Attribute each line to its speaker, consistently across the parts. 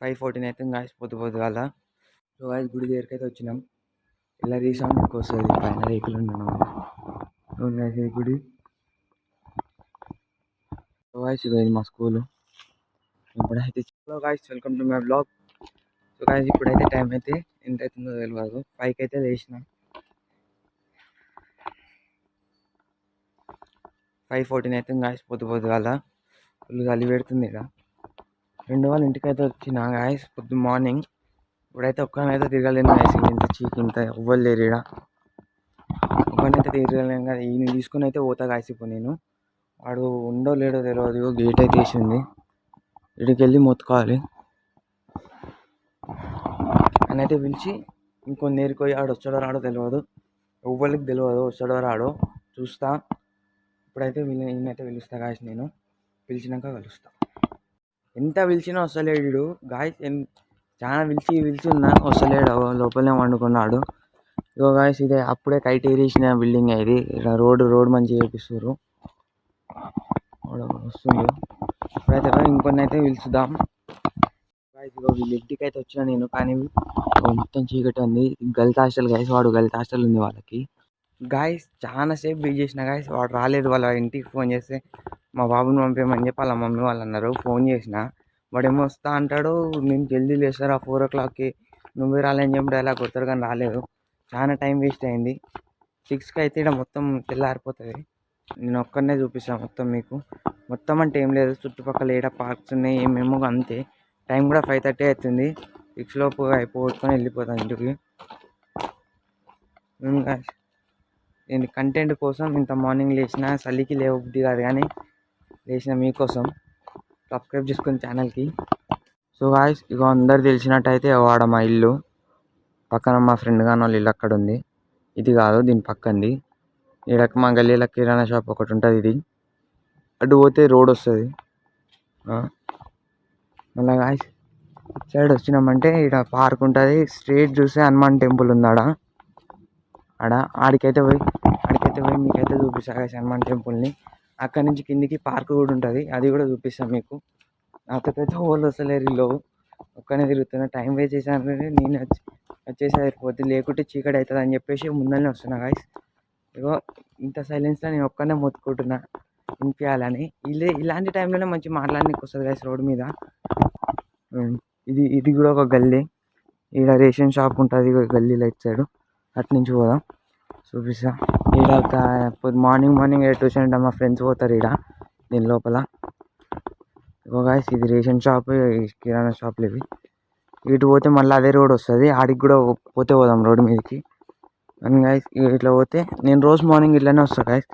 Speaker 1: 5:14 అవుతుంది గాయ్స్ పొద్దుగాల. So guys గుడి దగ్గరికి అయితే వచ్చినాం. ఇలా రీసౌండ్ ఎక్కువ వస్తుంది పైన రేకులు ఉండడం వల్ల. అవును గాయ్స్ ఇది గుడి. సో గాయ్స్ ఇది మా స్కూల్. ఇప్పుడైతే guys welcome to my blog. So guys ఇప్పుడైతే టైం అయితే ఎంత అవుతుందో తెలియదు. 5కి అయితే లేచిన. 5:14 అవుతుంది గాయ్స్ పొద్దుగాల. ఫుల్ గాలి పెడుతుంది ఇక్కడ. ఫ్రెండ్ వాళ్ళ ఇంటికి అయితే వచ్చిన గాయ్స్ మార్నింగ్. ఇప్పుడైతే ఒక్కనైతే తిరగలేను గాయ్స్. ఇంత ఇంత ఎవ్వరు లేరు ఇక్కడ. ఒక్కనైతే తిరగలేను కదా. ఈయన తీసుకుని అయితే పోతా గాయ్స్. ఇప్పుడు నేను వాడు ఉండో లేడో తెలియదు. గేట్ అయితే వేసింది. ఇక్కడికి వెళ్ళి మొత్తుకోవాలి. ఆయన అయితే పిలిచి ఇంకొన్ని నేర్కోయి ఆడు వచ్చాడో రాడో తెలియదు. ఎవ్వరికి తెలియదు వస్తాడో రాడో చూస్తా. ఇప్పుడైతే ఈయనైతే పిలుస్తా గాయ్స్. నేను పిలిచినాక కలుస్తా. ఎంత పిలిచినా వస్తలేడు గాయ్స్. చాలా పిలిచి ఉన్నా వస్తలేడు. లోపలనే వండుకున్నాడు. ఇగో గాయ్స్ ఇదే అప్పుడే కైట్ ఏరేసిన బిల్డింగ్ ఇది. ఇక్కడ రోడ్ మంచిగా చేపిస్తారు. వస్తుంది. ఇప్పుడైతే ఇంకొన్ని అయితే పిలుచుదాం గాయ్స్. ఇగో వీళ్ళ ఇంటికి అయితే వచ్చిన నేను. కానీ మొత్తం చీకటి ఉంది. Girls hostel guys. వాడు గర్ల్స్ హాస్టల్ ఉంది వాళ్ళకి గాయ్స్. చాలా సేపు వెయిట్ చేసిన గాయ్స్. వాడు రాలేదు. వాళ్ళ ఇంటికి ఫోన్ చేస్తే మా బాబుని పంపేయమని చెప్పి వాళ్ళ మమ్మీ వాళ్ళు అన్నారు. ఫోన్ చేసిన వాడేమో వస్తా అంటాడు. నేను జల్దీ లేస్తారా 4 o'clockకి, నువ్వే రాలేని చెప్పి డైలాగ్ కొడతాడు. కానీ రాలేదు. చాలా టైం వేస్ట్ అయింది. 6కి అయితే ఇక్కడ మొత్తం తెల్లారిపోతుంది. నేను ఒక్కడనే చూపిస్తాను మొత్తం మీకు. మొత్తం అంటే ఏం లేదు, చుట్టుపక్కల ఏడ పార్క్స్ ఉన్నాయి ఏమేమో అంతే. టైం కూడా 5:30 అవుతుంది. 6 లోపు అయిపోగొట్టుకొని వెళ్ళిపోతాను ఇంటికి. నేను కంటెంట్ కోసం ఇంత మార్నింగ్ లేచిన. చలికి లేవబుద్ధి కాదు కానీ లేచిన మీకోసం. సబ్స్క్రైబ్ చేసుకుని ఛానల్కి. సో గాయ్స్ ఇక అందరు తెలిసినట్టయితే వాడ మా ఇల్లు పక్కన మా ఫ్రెండ్ గాని వాళ్ళ ఇల్లు అక్కడ ఉంది. ఇది కాదు దీని పక్కంది. ఈడకి మా గల్లీలో కిరాణా షాప్ ఒకటి ఉంటుంది. ఇది అటు పోతే రోడ్ వస్తుంది. మళ్ళీ గాయ్స్ సైడ్ వచ్చినామంటే ఇక్కడ పార్క్ ఉంటుంది. స్ట్రేట్ చూస్తే హనుమాన్ టెంపుల్ ఉంది ఆడ. ఆడికైతే పోయి మీకైతే చూపిస్తా గాయ్స్ హనుమాన్ టెంపుల్ని. అక్కడి నుంచి కిందికి పార్క్ కూడా ఉంటుంది. అది కూడా చూపిస్తాను మీకు. నాతోకైతే హోల్ వస్తలేరు ఇల్లు. ఒక్కనే తిరుగుతున్నా. టైం వేస్ట్ చేశాను. నేను వచ్చేసి అయిపోద్ది. లేకుంటే చీకటి అవుతుంది అని చెప్పేసి ముందరనే వస్తున్నా గాయ్స్. ఇగో ఇంత సైలెన్స్లో నేను ఒక్కనే మొత్తుకుంటున్నా వినిపించాలని. ఇలాంటి టైంలోనే మంచి మాట్లాడడానికి వస్తుంది గాయ్స్ రోడ్డు మీద. ఇది కూడా ఒక గల్లీ. ఈడ రేషన్ షాప్ ఉంటుంది గల్లీ లైట్ సైడ్. అటు నుంచి పోదాం చూపిస్తా. ఈడ మార్నింగ్ ట్యూషన్ అంటే మా ఫ్రెండ్స్ పోతారు ఈడ దీని లోపల. ఇగో గాయ్స్ ఇది రేషన్ షాప్, కిరాణా షాప్లు ఇవి. ఇటు పోతే మళ్ళీ అదే రోడ్ వస్తుంది. ఆడికి కూడా పోదాం రోడ్డు మీదకి. అండ్ గాయ్స్ ఇట్లా పోతే నేను రోజు మార్నింగ్ ఇట్లానే వస్తాను గాయ్స్.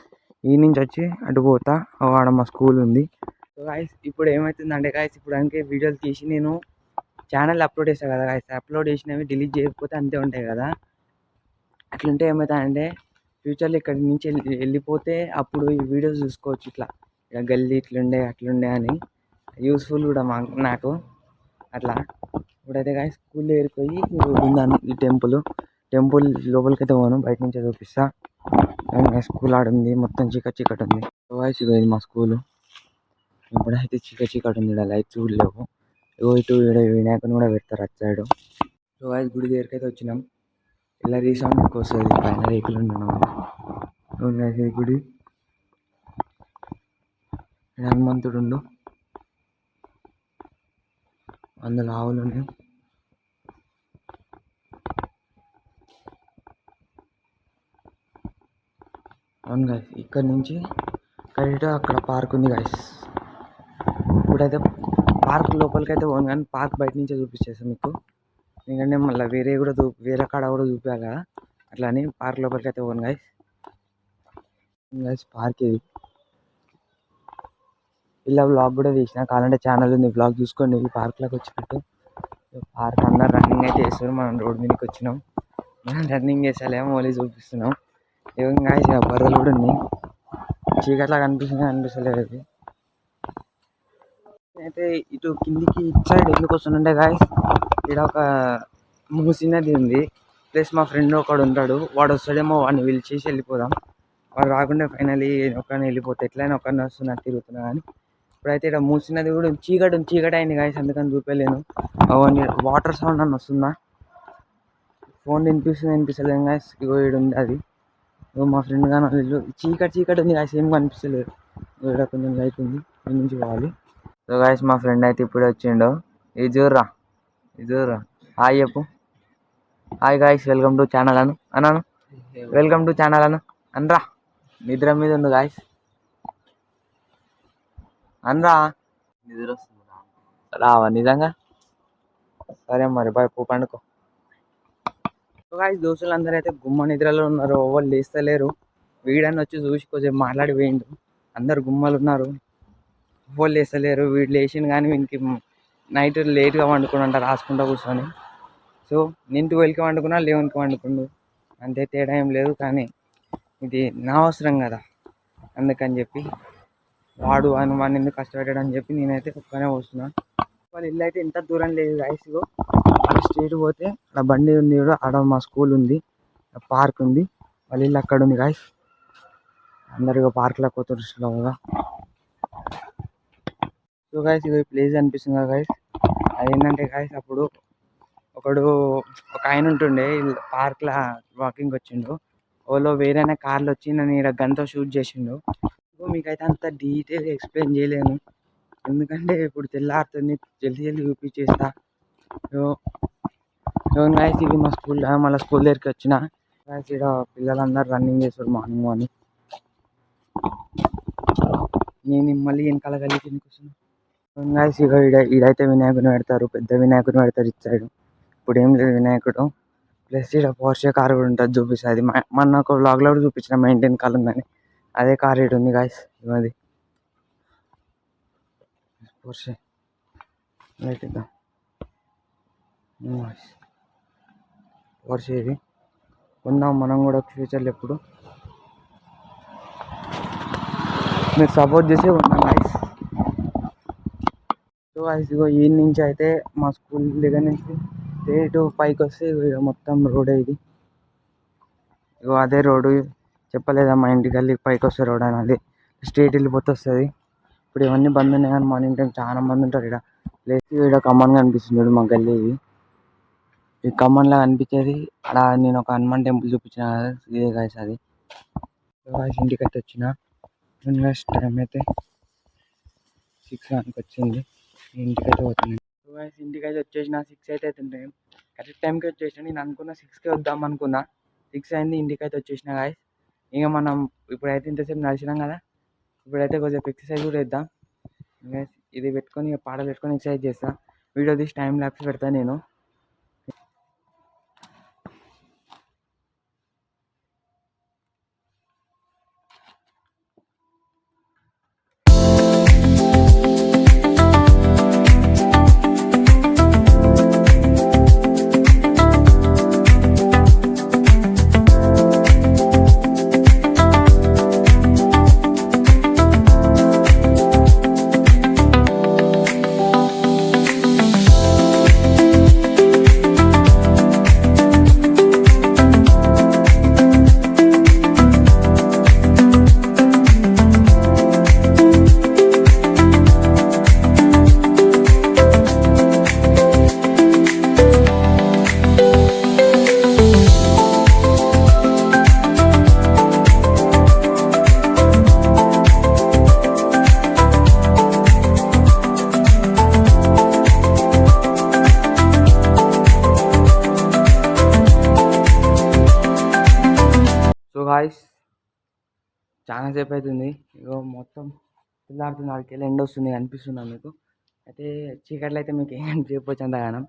Speaker 1: ఈ నుంచి వచ్చి అటు పోతా. ఆడ మా స్కూల్ ఉంది. సో గాయ్స్ ఇప్పుడు ఏమవుతుందంటే గాయ్స్ ఇప్పుడు అందుకే వీడియోలు తీసి నేను ఛానల్ అప్లోడ్ చేస్తాను కదా గాయ్స్. అప్లోడ్ చేసినవి డిలీట్ చేయకపోతే అంతే ఉంటాయి కదా. అట్లుంటే ఏమవుతాయంటే ఫ్యూచర్లో ఇక్కడి నుంచి వెళ్ళిపోతే అప్పుడు ఈ వీడియోస్ చూసుకోవచ్చు. ఇట్లా గల్లీ ఇట్లుండే అట్లుండే అని యూస్ఫుల్ కూడా నాకు అట్లా. ఇప్పుడైతే గాయ స్కూల్ ఏరిపోయి ఉందని ఈ టెంపుల్ లోపలికి అయితే పోను. బయట నుంచే చూపిస్తా. స్కూల్ ఆడుంది. మొత్తం చీకటి ఉంది. వాయిస్ ఇది మా స్కూలు. ఇప్పుడైతే చీకటి ఉంది. ఇక్కడ లైట్స్ కూడా లేవు. ఇటు వినాయకుని కూడా పెడతారు అటు సైడ్. సో వాయిస్ గుడి దగ్గరికి అయితే వచ్చినాం. ఇలా రీసౌండ్ ఎక్కువ వస్తుంది పైన రేకులు ఉండడం వల్ల. గుడి హనుమంతుడు ఉండు. అందులో ఆవులు ఉన్నాయి. అవును గాయస్ ఇక్కడ నుంచి కరెక్ట్గా అక్కడ పార్క్ ఉంది గాయస్. ఇప్పుడైతే పార్క్ లోపలికి అయితే పోను కానీ పార్క్ బయట నుంచే చూపించేస్తాను మీకు. ఎందుకంటే మళ్ళీ వేరే కాడ కూడా చూపించాలి కదా. అట్లా అని పార్క్ లోపలికి అయితే పోను గాయస్. పార్క్ ఇది. ఇలా వ్లాగ్ కూడా తీసిన. కావాలంటే ఛానల్ ఉంది, వ్లాగ్ చూసుకోండి. ఈ పార్క్లోకి వచ్చినట్టు. పార్క్ అందరు రన్నింగ్ అయితే చేస్తారు. మనం రోడ్ మీదకి వచ్చినాం. మనం రన్నింగ్ చేసేలేమో ఓన్లీ చూపిస్తున్నాం. ఏం గాయస్ బర్రెలు కూడా ఉన్నాయి. చీకట్లా కనిపిస్తలేదు అది. అయితే ఇటు కిందికి ఇటు సైడ్ ఎందుకు వస్తుండే గాయస్, ఇక్కడ ఒక మూసినది ఉంది. ప్లస్ మా ఫ్రెండ్ ఒకడు ఉంటాడు. వాడు వస్తాడేమో, వాడిని పిలిచేసి వెళ్ళిపోదాం. వాడు రాకుండా ఫైనలీ ఒకరిని వెళ్ళిపోతే ఎట్లయినా ఒకరిని వస్తున్నా తిరుగుతున్నా కానీ ఇప్పుడైతే ఇక్కడ మూసినది కూడా చీకటి అయింది గాయస్, అందుకని చూపలేను. వాటర్ సౌండ్ అని వస్తుందా, ఫోన్ వినిపిస్తలేదు గాయస్. ఇగో ఈడు ఉంది అది, ఇగో మా ఫ్రెండ్ కానీ వీళ్ళు. చీకటి ఉంది గాయస్, ఏం కనిపిస్తలేదు. ఇక్కడ కొంచెం లైట్ ఉంది, దీని నుంచి పోవాలి. సో గాయస్ మా ఫ్రెండ్ అయితే ఇప్పుడే వచ్చిండు. ఇది చూడరా హాయ్ చెప్పు. Hi guys, welcome to channel అన్నాను. వెల్కమ్ టు ఛానల్ అనరా. నిద్ర మీద ఉండు గాయస్, అనరా. నిద్ర వస్తుంది రావా నిజంగా? సరే మరి బాయ్, పండుకో. గాయస్ దోస్తులు అందరూ అయితే గుమ్మ నిద్రలో ఉన్నారు, ఎవరు లేస్తలేరు. వీడని వచ్చి చూసి కొంచెం మాట్లాడి వేయండు. అందరు గుమ్మలు ఉన్నారు, ఎవరు లేస్తలేరు. వీడు లేచిండు కానీ వీనికి నైట్ లేట్గా వండుకుని రాసుకుంటా కూర్చొని. సో నేను 12కి వండుకున్నా, 11కి వండుకుండు, అంతే, తేడా ఏం లేదు. కానీ ఇది నా అవసరం కదా, అందుకని చెప్పి వాడు వాడిని ఎందుకు కష్టపెట్టాడు అని చెప్పి నేనైతే ఒక్కనే వస్తున్నా. వాళ్ళ ఇల్లు అయితే ఇంత దూరం లేదు గాయస్. అక్కడ స్ట్రీట్ పోతే అక్కడ బండి ఉంది కూడా, అక్కడ మా స్కూల్ ఉంది, పార్క్ ఉంది, వాళ్ళ ఇల్లు అక్కడ ఉంది గాయస్. అందరు పార్క్లో పోతారు స్లోగా. సో గాయస్ ఇది ప్లేస్ అనిపిస్తుంది కదా గాయస్, అదేంటంటే గాయస్ అప్పుడు ఒక ఆయన ఉంటుండే పార్క్లో వాకింగ్ వచ్చిండు. ఓలో వేరే కార్లు వచ్చి నన్ను ఇక్కడ గన్తో షూట్ చేసిండు. మీకైతే అంత డీటెయిల్గా ఎక్స్ప్లెయిన్ చేయలేను, ఎందుకంటే ఇప్పుడు తెల్లారుతుంది, జల్దీ చూపించేస్తా. గాయస్ ఇది మా స్కూల్, మళ్ళీ స్కూల్ దగ్గరికి వచ్చిన గాయస్. ఇక్కడ పిల్లలందరూ రన్నింగ్ చేస్తారు మార్నింగ్. నేను మళ్ళీ వెనకాల కలిగి గాయస్. ఇక ఈడైతే వినాయకుని పెడతారు, పెద్ద వినాయకుని పెడతారు ఇటు సైడ్. ఇప్పుడు ఏం లేదు వినాయకుడు. ప్లస్ ఇక్కడ పోర్షే కార్ కూడా ఉంటుంది, చూపిస్తుంది. మొన్న ఒక వ్లాగ్లో కూడా చూపించిన మెయింటైన్ కార్ ఉందని, అదే కార్ ఇటు ఉంది గాయస్. అది పోర్షే లైట్ ఇద్దాం. పోర్షే ఇది కొందాం మనం కూడా ఫ్యూచర్లో. ఎప్పుడు మీరు సపోర్ట్ చేసి ఉన్నాం గాయస్. సో గాయస్ ఇగో ఈ నుంచి అయితే మా స్కూల్ దగ్గర నుంచి స్ట్రేట్ పైకి వస్తే మొత్తం రోడ్ ఇది. ఇగో అదే రోడ్డు, చెప్పలేదా మా ఇంటికి వెళ్ళి పైకి వస్తే రోడ్ అని, అదే స్ట్రేట్ వెళ్ళిపోతే వస్తుంది. ఇప్పుడు ఇవన్నీ బంద్ ఉన్నాయి కానీ మార్నింగ్ టైం చాలా మంది ఉంటారు ఇక్కడ. ప్లేస్ ఇక్కడ కమ్మన్గా అనిపిస్తుంది మా గల్లీ. ఈ కమ్మన్లా అనిపించేది అలా. నేను ఒక హనుమాన్ టెంపుల్ చూపించిన కదా, ఇదే గాయస్ అది. గాయస్ ఇంటికి అయితే వచ్చిన టైం అయితే 6 దానికి వచ్చింది. ఇంటికి అయితే పోతున్నాను. గాయస్ ఇంటికి అయితే వచ్చేసిన 6 అయితే అవుతుంది. కరెక్ట్ టైంకి వచ్చేసిన. నేను అనుకున్న 6కే వద్దాం అనుకున్నా, 6 అయింది, ఇంటికి అయితే వచ్చేసిన గాయస్. ఇక మనం ఇప్పుడైతే ఇంతసేపు నడిచినాం కదా, ఇప్పుడైతే కొంచెం ఎక్సర్సైజ్ కూడా వేద్దాం. ఇది పెట్టుకొని పాటలు పెట్టుకొని ఎక్సర్సైజ్ చేస్తా. వీడియో తీసి టైం ల్యాప్స్ పెడతా నేను. గాయస్ చాలా సేపు అవుతుంది, ఇగో మొత్తం తెల్లారుతుంది, ఆడికెళ్ళి ఎండ వస్తుంది అనిపిస్తుందా మీకు? అయితే చీకట్లో అయితే మీకు ఏం చెప్పొచ్చు అంతగానం.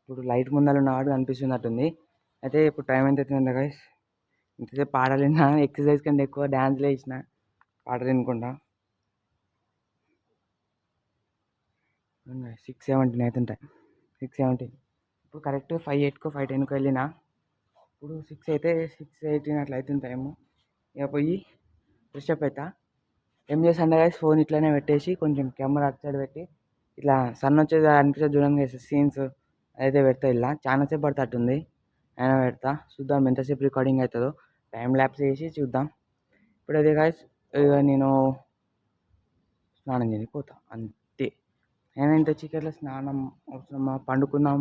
Speaker 1: ఇప్పుడు లైట్ ముందర ఉన్నవాడు అనిపిస్తున్నట్టుంది. అయితే ఇప్పుడు టైం ఎంత అవుతుంది గాయస్? ఇంతసేపు పాటలు విన్నా, ఎక్సర్సైజ్ కంటే ఎక్కువ డ్యాన్స్లు వేసిన పాటలు వినుకుంటా. 6:17 అవుతుంటాయి, 6:17. ఇప్పుడు కరెక్ట్ 5:08కో 5:10కో వెళ్ళినా. ఇప్పుడు 6 అయితే 6:18 అట్లా అవుతుంది టైము. ఇక పోయి ఫ్రెష్ అప్ అవుతా. ఏం చేస్తాను గాయస్, ఫోన్ ఇట్లానే పెట్టేసి కొంచెం కెమెరా అటు సైడ్ పెట్టి ఇట్లా సన్ వచ్చేది అనిపిస్తుంది చూడండి సీన్స్, అయితే పెడతా. ఇలా చాలాసేపు పడుతుంది, అయినా పెడతా. చూద్దాం ఎంతసేపు రికార్డింగ్ అవుతుందో, టైం ల్యాప్స్ వేసి చూద్దాం. ఇప్పుడు అదే గాయస్, ఇక నేను స్నానం చేయడానికి పోతా అంతే. అయినా ఇంత చీకట్లో స్నానం అవసరమా, పండుకుందాం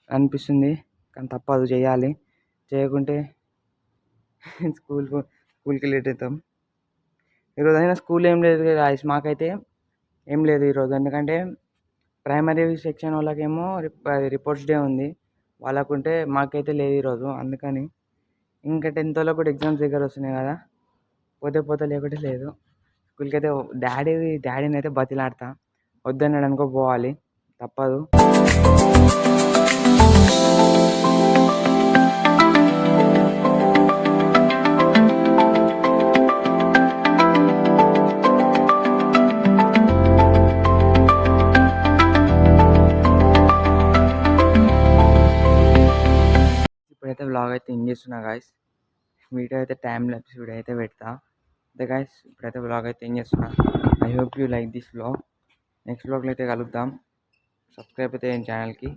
Speaker 1: అనిపిస్తుంది కానీ తప్పదు, చేయాలి. చేయకుంటే స్కూల్కి లేట్ అవుతాం. ఈరోజు అయినా స్కూల్ ఏం లేదు గాయ్స్, మాకైతే ఏం లేదు ఈరోజు. ఎందుకంటే ప్రైమరీ సెక్షన్ వాళ్ళకేమో రిపోర్ట్స్ డే ఉంది, వాళ్ళకుంటే మాకైతే లేదు ఈరోజు. అందుకని ఇంకా 10th వాళ్ళకి కూడా ఎగ్జామ్స్ దగ్గర వస్తున్నాయి కదా, పోతే లేకుంటే లేదు. స్కూల్కి అయితే డాడీని అయితే బతిలాడతా, వద్దన్నాడు అనుకో పోవాలి, తప్పదు. ఇప్పుడైతే వ్లాగ్ అయితే ఎండ్ చేస్తున్నా గాయస్. వీడియో అయితే టైం ల్యాప్స్ వీడియో అయితే పెడతా అంతే గాయస్. ఇప్పుడైతే వ్లాగ్ అయితే ఎండ్ చేస్తున్నా. I hope you like this vlog. Next వ్లాగ్లో అయితే కలుద్దాం. సబ్స్క్రైబ్ అయితే ఛానల్కి.